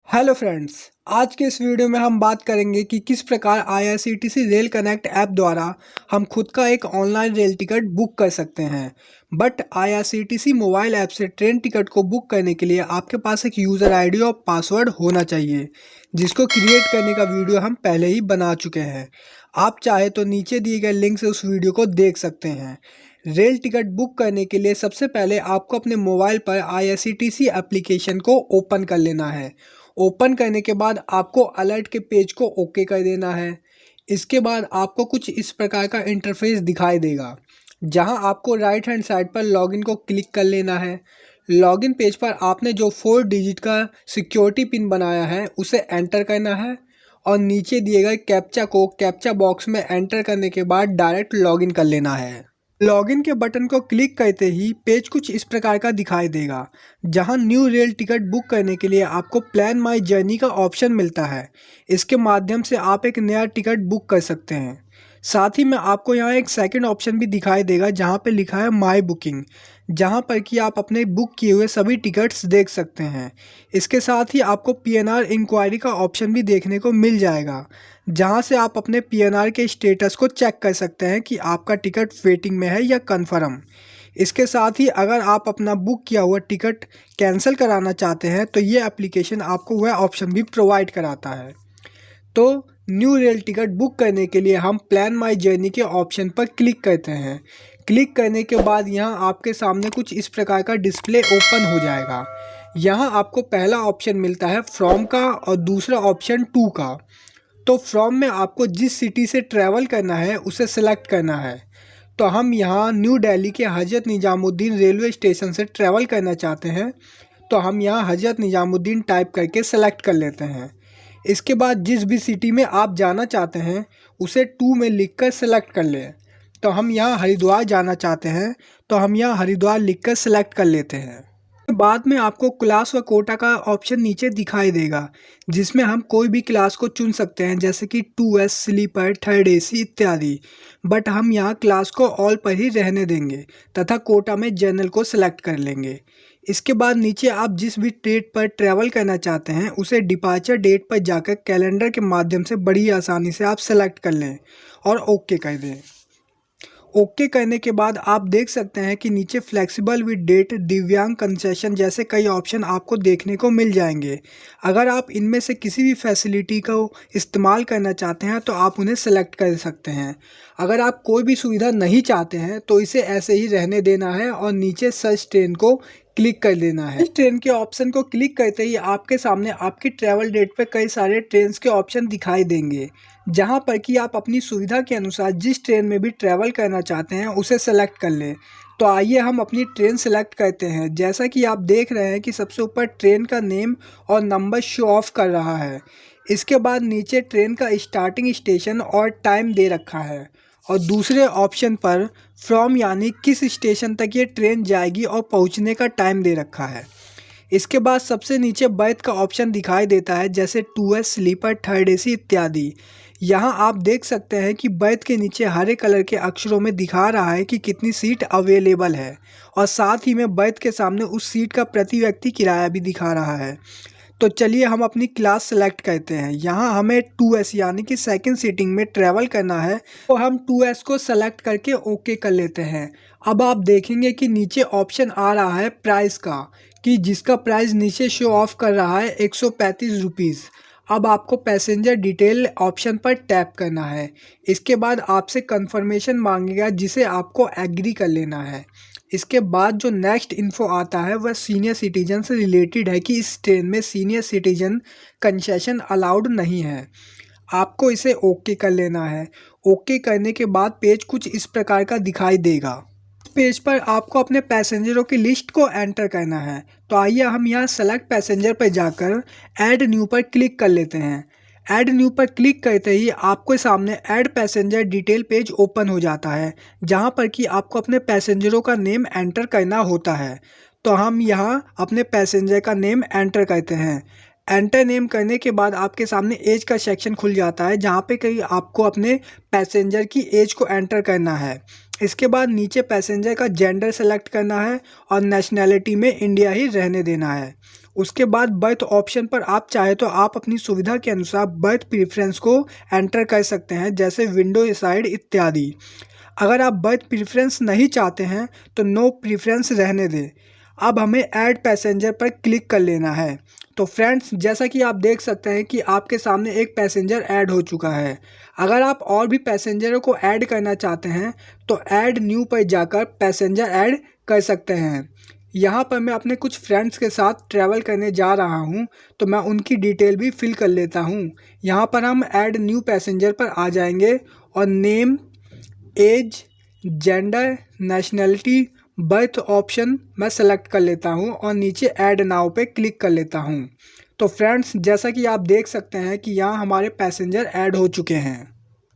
Hello friends. आज के इस वीडियो में हम बात करेंगे कि किस प्रकार आईआरसीटीसी रेल कनेक्ट ऐप द्वारा हम खुद का एक ऑनलाइन रेल टिकट बुक कर सकते हैं। बट आईआरसीटीसी मोबाइल ऐप से ट्रेन टिकट को बुक करने के लिए आपके पास एक यूज़र आईडी और पासवर्ड होना चाहिए, जिसको क्रिएट करने का वीडियो हम पहले ही बना चुके हैं। आप चाहे तो नीचे दिए गए लिंक से उस वीडियो को देख सकते हैं। रेल टिकट बुक करने के लिए सबसे पहले आपको अपने मोबाइल पर आईआरसीटीसी एप्लीकेशन को ओपन कर लेना है। ओपन करने के बाद आपको अलर्ट के पेज को ओके कर देना है। इसके बाद आपको कुछ इस प्रकार का इंटरफेस दिखाई देगा, जहां आपको राइट हैंड साइड पर लॉगिन को क्लिक कर लेना है। लॉगिन पेज पर आपने जो 4 डिजिट का सिक्योरिटी पिन बनाया है उसे एंटर करना है और नीचे दिए गए कैप्चा को कैप्चा बॉक्स में एंटर करने के बाद डायरेक्ट लॉगिन कर लेना है। लॉगिन के बटन को क्लिक करते ही पेज कुछ इस प्रकार का दिखाई देगा, जहां न्यू रेल टिकट बुक करने के लिए आपको प्लान माई जर्नी का ऑप्शन मिलता है। इसके माध्यम से आप एक नया टिकट बुक कर सकते हैं। साथ ही में आपको यहां एक सेकंड ऑप्शन भी दिखाई देगा, जहां पे लिखा है माई बुकिंग, जहां पर कि आप अपने बुक किए हुए सभी टिकट्स देख सकते हैं। इसके साथ ही आपको पीएनआर इंक्वायरी का ऑप्शन भी देखने को मिल जाएगा, जहां से आप अपने पीएनआर के स्टेटस को चेक कर सकते हैं कि आपका टिकट वेटिंग में है या कंफर्म। इसके साथ ही अगर आप अपना बुक किया हुआ टिकट कैंसिल कराना चाहते हैं तो ये एप्लीकेशन आपको वह ऑप्शन भी प्रोवाइड कराता है। तो न्यू रेल टिकट बुक करने के लिए हम प्लान माई जर्नी के ऑप्शन पर क्लिक करते हैं। क्लिक करने के बाद यहाँ आपके सामने कुछ इस प्रकार का डिस्प्ले ओपन हो जाएगा। यहाँ आपको पहला ऑप्शन मिलता है फ्रॉम का और दूसरा ऑप्शन टू का। तो फ्रॉम में आपको जिस सिटी से ट्रैवल करना है उसे सेलेक्ट करना है। तो हम यहाँ न्यू दिल्ली के हज़रत निज़ामुद्दीन रेलवे स्टेशन से ट्रैवल करना चाहते हैं, तो हम यहाँ हज़रत निज़ामुद्दीन टाइप करके सेलेक्ट कर लेते हैं। इसके बाद जिस भी सिटी में आप जाना चाहते हैं उसे टू में लिखकर सेलेक्ट कर लें। तो हम यहाँ हरिद्वार जाना चाहते हैं, तो हम यहाँ हरिद्वार लिखकर सेलेक्ट कर लेते हैं। बाद में आपको क्लास व कोटा का ऑप्शन नीचे दिखाई देगा, जिसमें हम कोई भी क्लास को चुन सकते हैं, जैसे कि 2S, स्लीपर, थर्ड एसी इत्यादि। बट हम यहाँ क्लास को ऑल पर ही रहने देंगे तथा कोटा में जनरल को सिलेक्ट कर लेंगे। इसके बाद नीचे आप जिस भी डेट पर ट्रैवल करना चाहते हैं उसे डिपार्चर डेट पर जाकर कैलेंडर के माध्यम से बड़ी आसानी से आप सेलेक्ट कर लें और ओके कर दें। ओके करने के बाद आप देख सकते हैं कि नीचे फ्लेक्सिबल विद डेट, दिव्यांग कंसेशन जैसे कई ऑप्शन आपको देखने को मिल जाएंगे। अगर आप इनमें से किसी भी फैसिलिटी को इस्तेमाल करना चाहते हैं तो आप उन्हें सेलेक्ट कर सकते हैं। अगर आप कोई भी सुविधा नहीं चाहते हैं तो इसे ऐसे ही रहने देना है और नीचे सर्च ट्रेन को क्लिक कर देना है। इस ट्रेन के ऑप्शन को क्लिक करते ही आपके सामने आपकी ट्रैवल डेट पर कई सारे ट्रेन्स के ऑप्शन दिखाई देंगे, जहां पर कि आप अपनी सुविधा के अनुसार जिस ट्रेन में भी ट्रैवल करना चाहते हैं उसे सेलेक्ट कर लें। तो आइए हम अपनी ट्रेन सेलेक्ट करते हैं। जैसा कि आप देख रहे हैं कि सबसे ऊपर ट्रेन का नेम और नंबर शो ऑफ कर रहा है। इसके बाद नीचे ट्रेन का स्टार्टिंग स्टेशन और टाइम दे रखा है और दूसरे ऑप्शन पर फ्रॉम यानी किस स्टेशन तक ये ट्रेन जाएगी और पहुंचने का टाइम दे रखा है। इसके बाद सबसे नीचे बर्थ का ऑप्शन दिखाई देता है, जैसे 2S, स्लीपर, थर्ड एसी इत्यादि। यहाँ आप देख सकते हैं कि बर्थ के नीचे हरे कलर के अक्षरों में दिखा रहा है कि कितनी सीट अवेलेबल है और साथ ही में बर्थ के सामने उस सीट का प्रति व्यक्ति किराया भी दिखा रहा है। तो चलिए हम अपनी क्लास सेलेक्ट करते हैं। यहाँ हमें 2S यानी कि सेकंड सीटिंग में ट्रैवल करना है, तो हम 2S को सेलेक्ट करके ओके कर लेते हैं। अब आप देखेंगे कि नीचे ऑप्शन आ रहा है प्राइस का, कि जिसका प्राइस नीचे शो ऑफ कर रहा है 135 रुपीज़। अब आपको पैसेंजर डिटेल ऑप्शन पर टैप करना है। इसके बाद आपसे कंफर्मेशन मांगेगा, जिसे आपको एग्री कर लेना है। इसके बाद जो नेक्स्ट इन्फो आता है वह सीनियर सिटीजन से रिलेटेड है, कि इस ट्रेन में सीनियर सिटीजन कंसेशन अलाउड नहीं है। आपको इसे ओके कर लेना है। ओके करने के बाद पेज कुछ इस प्रकार का दिखाई देगा। पेज पर आपको अपने पैसेंजरों की लिस्ट को एंटर करना है। तो आइए हम यहाँ सेलेक्ट पैसेंजर पर जाकर ऐड न्यू पर क्लिक कर लेते हैं। ऐड न्यू पर क्लिक करते ही आपके सामने add passenger detail page open हो जाता है, जहाँ पर कि आपको अपने पैसेंजरों का नेम एंटर करना होता है। तो हम यहाँ अपने पैसेंजर का नेम एंटर करते हैं। एंटर नेम करने के बाद आपके सामने एज का सेक्शन खुल जाता है, जहाँ पे कहीं आपको अपने पैसेंजर की एज को एंटर करना है। इसके बाद नीचे पैसेंजर का जेंडर सेलेक्ट करना है और नेशनैलिटी में इंडिया ही रहने देना है। उसके बाद बर्थ ऑप्शन पर आप चाहे तो आप अपनी सुविधा के अनुसार बर्थ प्रेफरेंस को एंटर कर सकते हैं, जैसे विंडो साइड इत्यादि। अगर आप बर्थ प्रेफरेंस नहीं चाहते हैं तो नो प्रेफरेंस रहने दें। अब हमें ऐड पैसेंजर पर क्लिक कर लेना है। तो फ्रेंड्स, जैसा कि आप देख सकते हैं कि आपके सामने एक पैसेंजर ऐड हो चुका है। अगर आप और भी पैसेंजरों को ऐड करना चाहते हैं तो ऐड न्यू पर जाकर पैसेंजर ऐड कर सकते हैं। यहाँ पर मैं अपने कुछ फ्रेंड्स के साथ ट्रैवल करने जा रहा हूँ, तो मैं उनकी डिटेल भी फिल कर लेता हूँ। यहाँ पर हम ऐड न्यू पैसेंजर पर आ जाएंगे और name, age, gender, nationality, birth option मैं सेलेक्ट कर लेता हूं और नीचे ऐड नाउ पे क्लिक कर लेता हूं। तो फ्रेंड्स, जैसा कि आप देख सकते हैं कि यहाँ हमारे पैसेंजर ऐड हो चुके हैं।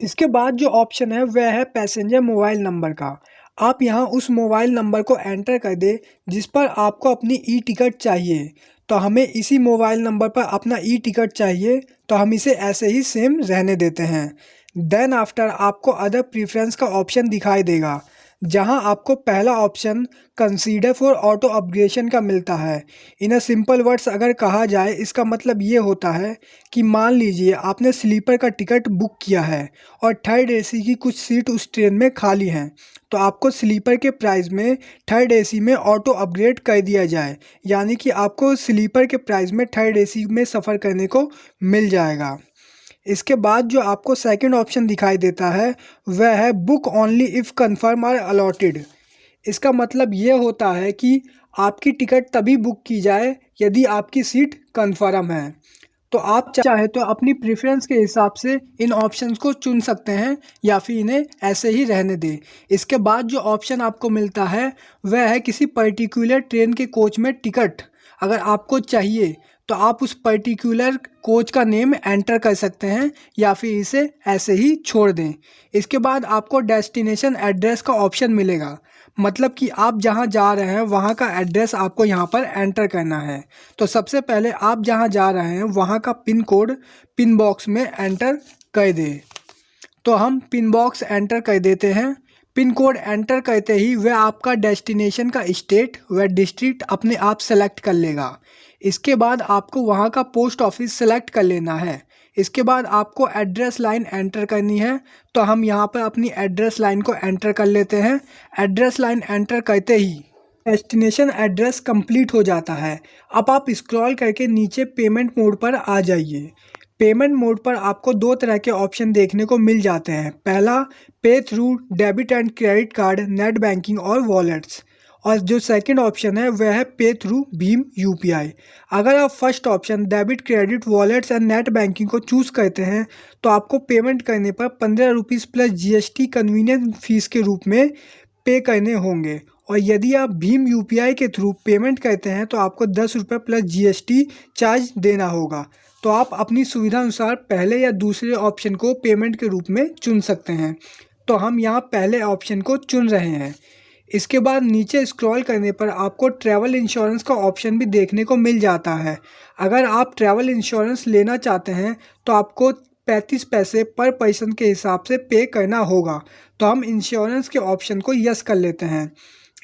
इसके बाद जो ऑप्शन है वह है पैसेंजर मोबाइल नंबर का। आप यहाँ उस मोबाइल नंबर को एंटर कर दे जिस पर आपको अपनी ई टिकट चाहिए। तो हमें इसी मोबाइल नंबर पर अपना ई टिकट चाहिए, तो हम इसे ऐसे ही सेम रहने देते हैं। देन आफ्टर आपको अदर प्रीफ्रेंस का ऑप्शन दिखाई देगा, जहां आपको पहला option consider for auto upgradation का मिलता है। इन अ सिंपल वर्ड्स अगर कहा जाए, इसका मतलब ये होता है कि मान लीजिए आपने स्लीपर का टिकट बुक किया है और थर्ड एसी की कुछ सीट उस ट्रेन में खाली हैं, तो आपको स्लीपर के प्राइस में थर्ड एसी में ऑटो अपग्रेड कर दिया जाए, यानी कि आपको स्लीपर के प्राइस में थर्ड एसी में सफ़र करने को मिल जाएगा। इसके बाद जो आपको सेकंड ऑप्शन दिखाई देता है वह है book only if confirm are allotted. इसका मतलब ये होता है कि आपकी टिकट तभी बुक की जाए यदि आपकी सीट कन्फर्म है। तो आप चाहे तो अपनी प्रेफरेंस के हिसाब से इन ऑप्शंस को चुन सकते हैं या फिर इन्हें ऐसे ही रहने दें। इसके बाद जो ऑप्शन आपको मिलता है वह है किसी पर्टिकुलर ट्रेन के कोच में टिकट अगर आपको चाहिए तो आप उस पर्टिकुलर कोच का नेम एंटर कर सकते हैं या फिर इसे ऐसे ही छोड़ दें। इसके बाद आपको डेस्टिनेशन एड्रेस का ऑप्शन मिलेगा, मतलब कि आप जहां जा रहे हैं वहां का एड्रेस आपको यहां पर एंटर करना है। तो सबसे पहले आप जहां जा रहे हैं वहां का पिन कोड पिन बॉक्स में एंटर कर दें। तो हम पिन बॉक्स एंटर कर देते हैं। पिन कोड एंटर करते ही वह आपका डेस्टिनेशन का स्टेट व डिस्ट्रिक्ट अपने आप सेलेक्ट कर लेगा। इसके बाद आपको वहां का पोस्ट ऑफिस सेलेक्ट कर लेना है। इसके बाद आपको एड्रेस लाइन एंटर करनी है, तो हम यहां पर अपनी एड्रेस लाइन को एंटर कर लेते हैं। एड्रेस लाइन एंटर करते ही डेस्टिनेशन एड्रेस कंप्लीट हो जाता है। अब आप स्क्रॉल करके नीचे पेमेंट मोड पर आ जाइए। पेमेंट मोड पर आपको दो तरह के ऑप्शन देखने को मिल जाते हैं। पहला, पे through debit and credit card, net banking और वॉलेट्स। और जो सेकंड ऑप्शन है वह है पे थ्रू भीम यूपीआई। अगर आप first option debit, credit, wallets and net banking को चूज़ करते हैं तो आपको पेमेंट करने पर 15 rupees plus GST convenience fees के रूप में पे करने होंगे। और यदि आप भीम यूपीआई के थ्रू पेमेंट करते हैं तो आपको 10 रुपये प्लस जीएसटी चार्ज देना होगा। तो आप अपनी सुविधा अनुसार पहले या दूसरे ऑप्शन को पेमेंट के रूप में चुन सकते हैं। तो हम यहाँ पहले ऑप्शन को चुन रहे हैं। इसके बाद नीचे स्क्रॉल करने पर आपको ट्रैवल इंश्योरेंस का ऑप्शन भी देखने को मिल जाता है। अगर आप ट्रैवल इंश्योरेंस लेना चाहते हैं तो आपको 35 पैसे पर पर्सन के हिसाब से पे करना होगा। तो हम इंश्योरेंस के ऑप्शन को यस कर लेते हैं।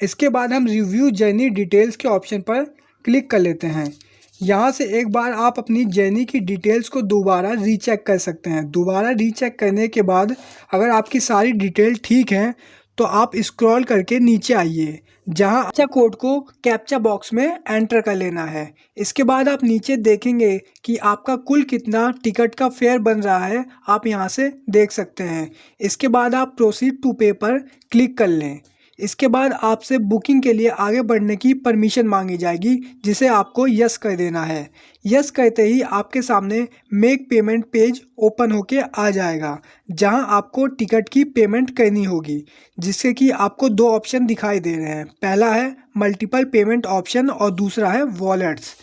इसके बाद हम रिव्यू जर्नी डिटेल्स के ऑप्शन पर क्लिक कर लेते हैं। यहाँ से एक बार आप अपनी जर्नी की डिटेल्स को दोबारा रीचेक कर सकते हैं। दोबारा रीचेक करने के बाद अगर आपकी सारी डिटेल ठीक है तो आप स्क्रॉल करके नीचे आइए, जहाँ कैप्चा कोड को कैप्चा बॉक्स में एंटर कर लेना है। इसके बाद आप नीचे देखेंगे कि आपका कुल कितना टिकट का फेयर बन रहा है, आप यहाँ से देख सकते हैं। इसके बाद आप प्रोसीड टू पे पर क्लिक कर लें। इसके बाद आपसे बुकिंग के लिए आगे बढ़ने की परमिशन मांगी जाएगी, जिसे आपको यस कर देना है। यस करते ही आपके सामने मेक पेमेंट पेज ओपन होके आ जाएगा, जहां आपको टिकट की पेमेंट करनी होगी, जिससे कि आपको दो ऑप्शन दिखाई दे रहे हैं। पहला है मल्टीपल पेमेंट ऑप्शन और दूसरा है वॉलेट्स।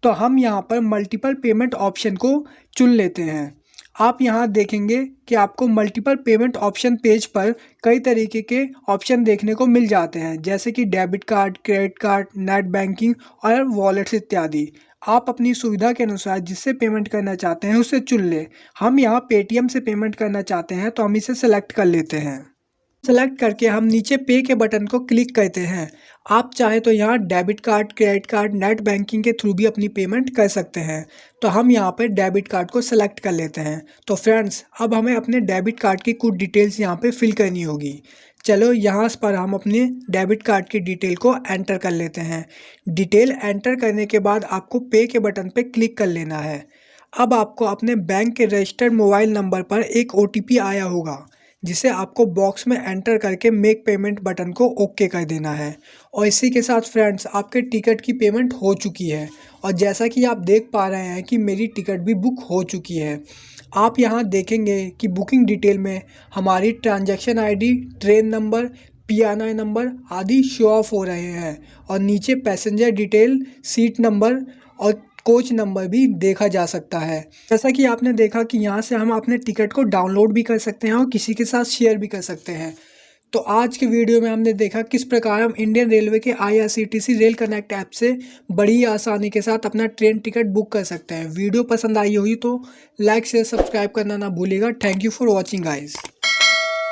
तो हम यहां पर मल्टीपल पेमेंट ऑप्शन को चुन लेते हैं। आप यहाँ देखेंगे कि आपको मल्टीपल पेमेंट ऑप्शन पेज पर कई तरीके के ऑप्शन देखने को मिल जाते हैं, जैसे कि debit card, credit card, net banking और वॉलेट्स इत्यादि। आप अपनी सुविधा के अनुसार जिससे पेमेंट करना चाहते हैं उसे चुन लें। हम यहाँ पेटीएम से पेमेंट करना चाहते हैं तो हम इसे सेलेक्ट कर लेते हैं। सेलेक्ट करके हम नीचे पे के बटन को क्लिक करते हैं। आप चाहे तो यहाँ debit card, credit card, net banking के थ्रू भी अपनी पेमेंट कर सकते हैं। तो हम यहाँ पे डेबिट कार्ड को सेलेक्ट कर लेते हैं। तो फ्रेंड्स, अब हमें अपने डेबिट कार्ड की कुछ डिटेल्स यहाँ पे फिल करनी होगी। चलो यहाँ पर हम अपने डेबिट कार्ड की डिटेल को एंटर कर लेते हैं। डिटेल एंटर करने के बाद आपको पे के बटन पे क्लिक कर लेना है। अब आपको अपने बैंक के रजिस्टर्ड मोबाइल नंबर पर एक OTP आया होगा, जिसे आपको बॉक्स में एंटर करके मेक पेमेंट बटन को ओके कर देना है। और इसी के साथ फ्रेंड्स, आपके टिकट की पेमेंट हो चुकी है। और जैसा कि आप देख पा रहे हैं कि मेरी टिकट भी बुक हो चुकी है। आप यहाँ देखेंगे कि बुकिंग डिटेल में हमारी transaction ID, train number, PNR number आदि शो ऑफ हो रहे हैं। और नीचे पैसेंजर डिटेल, सीट नंबर और कोच नंबर भी देखा जा सकता है। जैसा कि आपने देखा कि यहाँ से हम अपने टिकट को डाउनलोड भी कर सकते हैं और किसी के साथ शेयर भी कर सकते हैं। तो आज के वीडियो में हमने देखा किस प्रकार हम इंडियन रेलवे के IRCTC रेल कनेक्ट ऐप से बड़ी आसानी के साथ अपना ट्रेन टिकट बुक कर सकते हैं। वीडियो पसंद आई होगी तो लाइक शेयर सब्सक्राइब करना ना भूलिएगा। Thank you for watching guys.